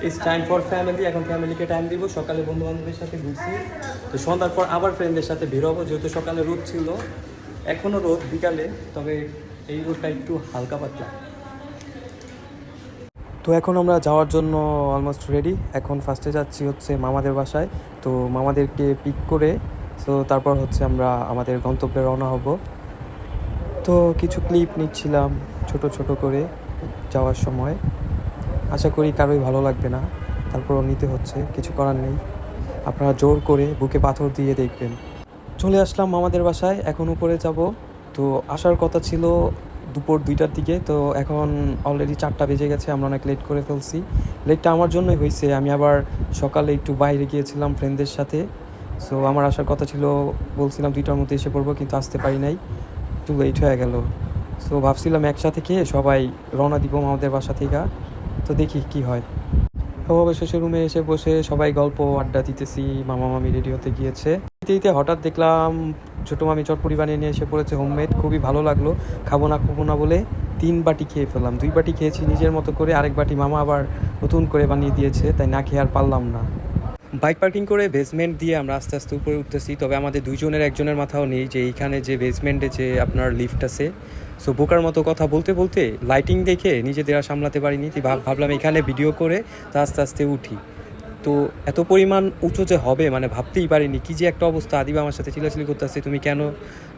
It's time for family. এখন ফ্যামিলিকে time দিব। সকালে বন্ধু বান্ধবের সাথে ঘুরছি, তো সন্ধ্যার পর আবার ফ্রেন্ডদের সাথে বের হবো, যেহেতু সকালে রোদ ছিল, এখনও রোদ বিকালে, তবে এই রোদটা একটু হালকা পাতলা। তো এখন আমরা যাওয়ার জন্য অলমোস্ট রেডি। এখন ফার্স্টে যাচ্ছি হচ্ছে মামাদের বাসায়, তো মামাদেরকে পিক করে তো তারপর হচ্ছে আমরা আমাদের গন্তব্যে রওনা হব। তো কিছু ক্লিপ নিচ্ছিলাম ছোট ছোট করে যাওয়ার সময়, আশা করি কারোই ভালো লাগবে না, তারপরও নিতে হচ্ছে, কিছু করার নেই। আপনারা জোর করে বুকে পাথর দিয়ে দেখবেন। চলে আসলাম মামাদের বাসায়, এখন উপরে যাব। তো আসার কথা ছিল দুপুর 2টার দিকে, তো এখন অলরেডি 4টা বেজে গেছে, আমরা অনেক লেট করে ফেলছি। লেটটা আমার জন্যই হয়েছে, আমি আবার সকালে একটু বাইরে গিয়েছিলাম ফ্রেন্ডদের সাথে। সো আমার আসার কথা ছিল, বলছিলাম 2টার মধ্যে এসে পড়বো, কিন্তু আসতে পারি নাই, একটু লেট হয়ে গেল। সো ভাবছিলাম একসাথে খেয়ে সবাই রওনা দিব মামাদের বাসা থেকে, তো দেখি কি হয়। অবশেষে রুমে এসে বসে সবাই গল্প আড্ডা দিতেছি, মামা মামি রেডি হতে গিয়েছে। দিতে হঠাৎ দেখলাম ছোটো মামি চটপটি বানিয়ে নিয়ে এসে পড়েছে, হোমমেড, খুবই ভালো লাগলো। খাবো না বলে 3 বাটি খেয়ে ফেললাম। 2 বাটি খেয়েছি নিজের মতো করে, আরেক বাটি মামা আবার নতুন করে বানিয়ে দিয়েছে, তাই না খেয়ে আর পারলাম না। বাইক পার্কিং করে বেসমেন্ট দিয়ে আমরা আস্তে আস্তে উপরে উঠতেছি, তবে আমাদের দুইজনের একজনের মাথাও নেই যে এইখানে যে বেসমেন্টে যে আপনার লিফট আছে। সো বোকার মতো কথা বলতে বলতে লাইটিং দেখে নিজেদের আর সামলাতে পারিনি, ভাবলাম এখানে ভিডিও করে তা আস্তে আস্তে উঠি। তো এত পরিমাণ উঁচু যে হবে মানে ভাবতেই পারিনি, কি যে একটা অবস্থা। আদিবা আমার সাথে চিল্লাচিল্লি করতেছে, তুমি কেন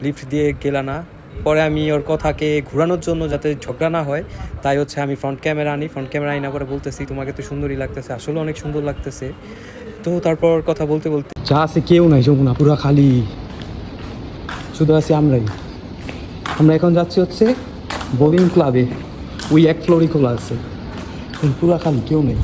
লিফট দিয়ে গেলা না। পরে আমি ওর কথাকে ঘোরানোর জন্য যাতে ঝগড়া না হয়, তাই হচ্ছে আমি ফ্রন্ট ক্যামেরা আনি না পরে বলতেছি তোমাকে তো সুন্দরই লাগতেছে, আসলে অনেক সুন্দর লাগতেছে। তো তারপর কথা বলতে বলতে যা আছে কেউ নাই, যমুনা পুরা খালি, শুধু আছি আমরাই। আমরা এখন যাচ্ছি হচ্ছে বোলিং ক্লাবে, ওই এক ফ্লোরই খোলা আছে, পুরা খালি, কেউ নেই।